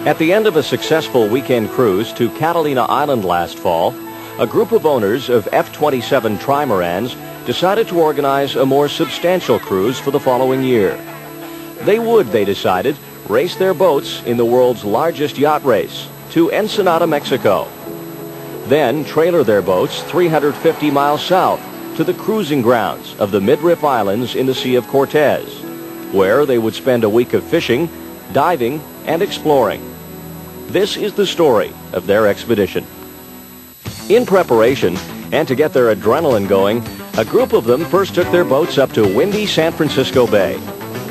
At the end of a successful weekend cruise to Catalina Island last fall, a group of owners of F-27 trimarans decided to organize a more substantial cruise for the following year. They would, they decided, race their boats in the world's largest yacht race to Ensenada, Mexico. Then trailer their boats 350 miles south to the cruising grounds of the Midriff Islands in the Sea of Cortez, where they would spend a week of fishing, diving, and exploring. This is the story of their expedition. In preparation, and to get their adrenaline going, a group of them first took their boats up to windy San Francisco Bay.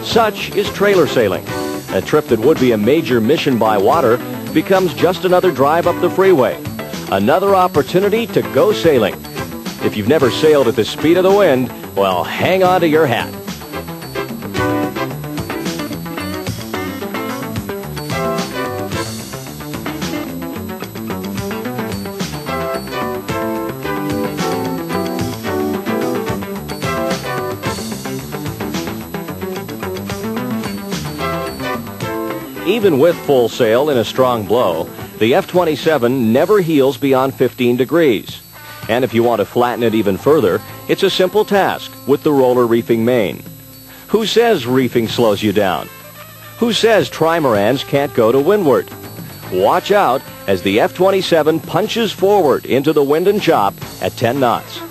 Such is trailer sailing. A trip that would be a major mission by water becomes just another drive up the freeway. Another opportunity to go sailing. If you've never sailed at the speed of the wind, well, hang on to your hat. Even with full sail in a strong blow, the F-27 never heels beyond 15 degrees. And if you want to flatten it even further, it's a simple task with the roller reefing main. Who says reefing slows you down? Who says trimarans can't go to windward? Watch out as the F-27 punches forward into the wind and chop at 10 knots.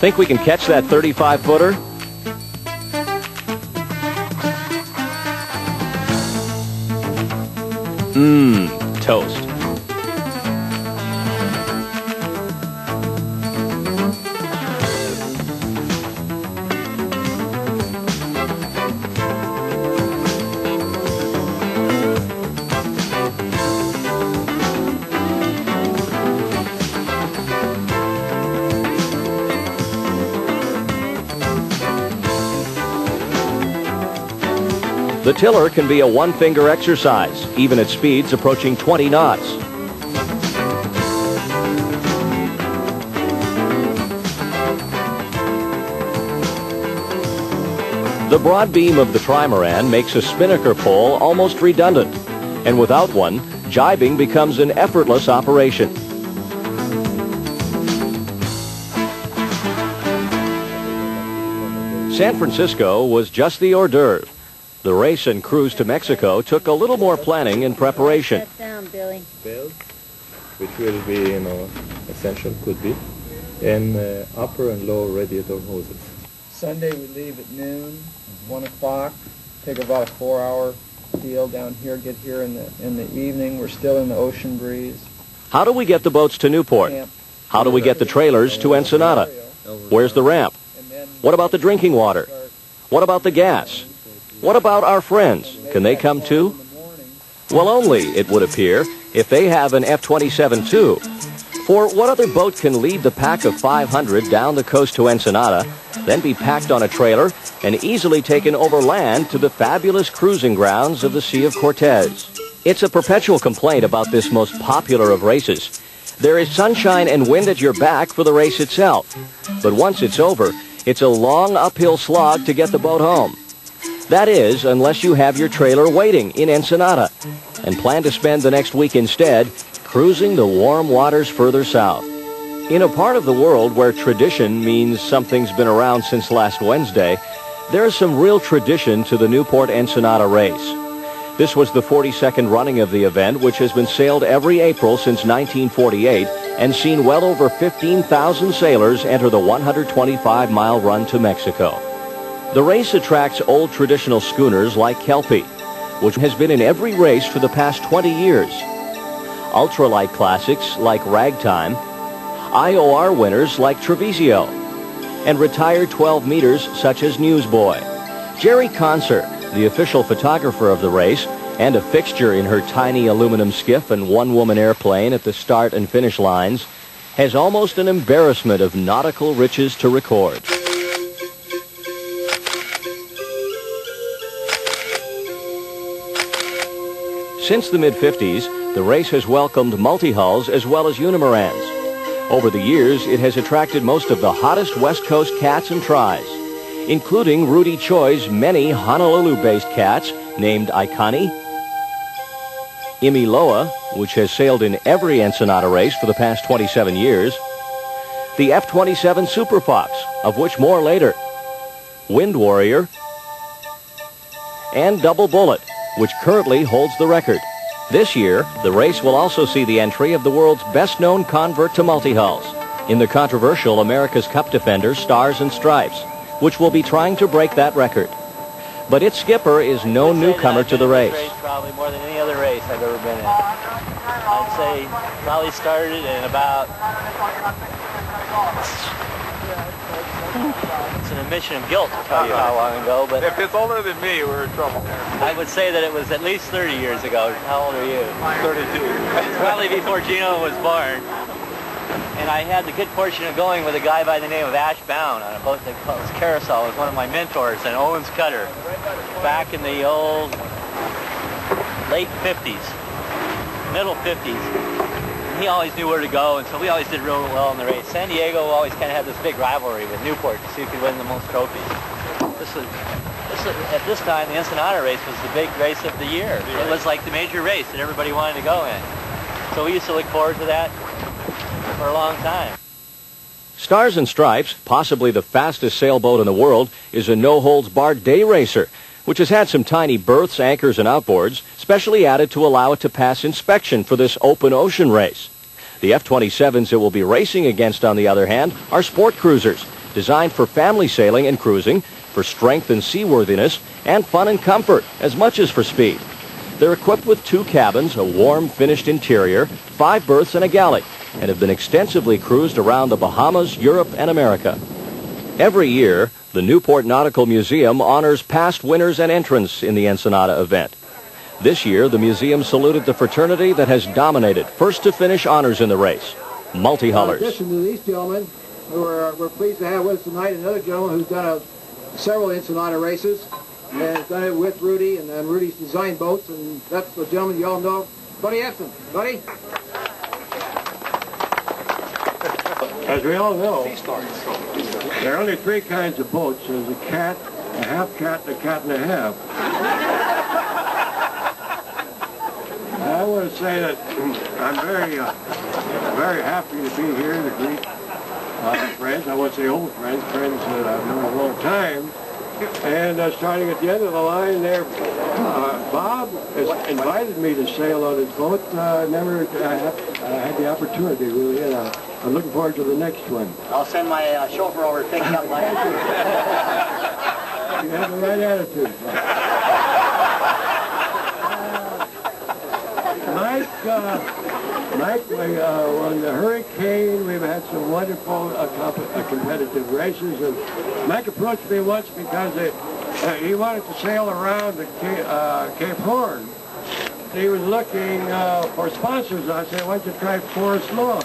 Think we can catch that 35-footer? Toast. The tiller can be a one-finger exercise, even at speeds approaching 20 knots. The broad beam of the trimaran makes a spinnaker pole almost redundant, and without one, jibing becomes an effortless operation. San Francisco was just the hors d'oeuvre. The race and cruise to Mexico took a little more planning and preparation. That sound, Billy. Bells, which will be, essential, could be, and upper and lower radiator hoses. Sunday we leave at noon, 1 o'clock, take about a 4-hour deal down here, get here in the evening. We're still in the ocean breeze. How do we get the boats to Newport? How do we get the trailers to Ensenada? Where's the ramp? What about the drinking water? What about the gas? What about our friends? Can they come too? Well, only, it would appear, if they have an F-27 too. For what other boat can lead the pack of 500 down the coast to Ensenada, then be packed on a trailer and easily taken over land to the fabulous cruising grounds of the Sea of Cortez? It's a perpetual complaint about this most popular of races. There is sunshine and wind at your back for the race itself. But once it's over, it's a long uphill slog to get the boat home. That is, unless you have your trailer waiting in Ensenada and plan to spend the next week instead cruising the warm waters further south. In a part of the world where tradition means something's been around since last Wednesday, there is some real tradition to the Newport Ensenada race. This was the 42nd running of the event, which has been sailed every April since 1948 and seen well over 15,000 sailors enter the 125-mile run to Mexico. The race attracts old traditional schooners like Kelpie, which has been in every race for the past 20 years. Ultralight classics like Ragtime, IOR winners like Treviso, and retired 12 meters such as Newsboy. Jerry Conser, the official photographer of the race, and a fixture in her tiny aluminum skiff and one-woman airplane at the start and finish lines, has almost an embarrassment of nautical riches to record. Since the mid-50s, the race has welcomed multi-hulls as well as unimarans. Over the years, it has attracted most of the hottest West Coast cats and tries, including Rudy Choi's many Honolulu-based cats named Ikani, Imiloa, which has sailed in every Ensenada race for the past 27 years, the F-27 Super Fox, of which more later, Wind Warrior, and Double Bullet, which currently holds the record. This year, the race will also see the entry of the world's best-known convert to multi-hulls in the controversial America's Cup defender Stars and Stripes, which will be trying to break that record. But its skipper is no newcomer to the race. Probably more than any other race I've ever been in. I'd say probably started in about... It's an admission of guilt to tell you how long ago, but... If it's older than me, we're in trouble. I would say that it was at least 30 years ago. How old are you? 32. Probably before Gino was born. And I had the good fortune of going with a guy by the name of Ash Bound on a boat that calls Carousel. It was one of my mentors, an Owens cutter, back in the old late 50s, middle 50s. He always knew where to go, and so we always did real well in the race. San Diego always kind of had this big rivalry with Newport to see who could win the most trophies. At this time, the Ensenada race was the big race of the year. It was like the major race that everybody wanted to go in. So we used to look forward to that for a long time. Stars and Stripes, possibly the fastest sailboat in the world, is a no-holds-barred day racer, which has had some tiny berths, anchors, and outboards, specially added to allow it to pass inspection for this open ocean race. The F-27s it will be racing against, on the other hand, are sport cruisers, designed for family sailing and cruising, for strength and seaworthiness, and fun and comfort, as much as for speed. They're equipped with 2 cabins, a warm, finished interior, 5 berths, and a galley, and have been extensively cruised around the Bahamas, Europe, and America. Every year, the Newport Nautical Museum honors past winners and entrants in the Ensenada event. This year, the museum saluted the fraternity that has dominated first-to-finish honors in the race, multi-hullers. In addition to these gentlemen, who we're pleased to have with us tonight, another gentleman who's done several Ensenada races, and has done it with Rudy and Rudy's design boats, and that's the gentleman you all know, Buddy Edson. Buddy? As we all know, there are only 3 kinds of boats. There's a cat, a half cat, and a cat and a half. I want to say that I'm very happy to be here to greet friends. I won't say old friends, friends that I've known a long time. And starting at the end of the line there, Bob has invited me to sail on his boat. Never had the opportunity, really, and I'm looking forward to the next one. I'll send my chauffeur over to pick you up later. You have the right attitude. Mike, on the Hurricane, we've had some wonderful competitive races, and Mike approached me once because he wanted to sail around the Cape Horn. He was looking for sponsors. I said, why don't you try Forest Lawn?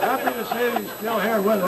Happy to say he's still here with us.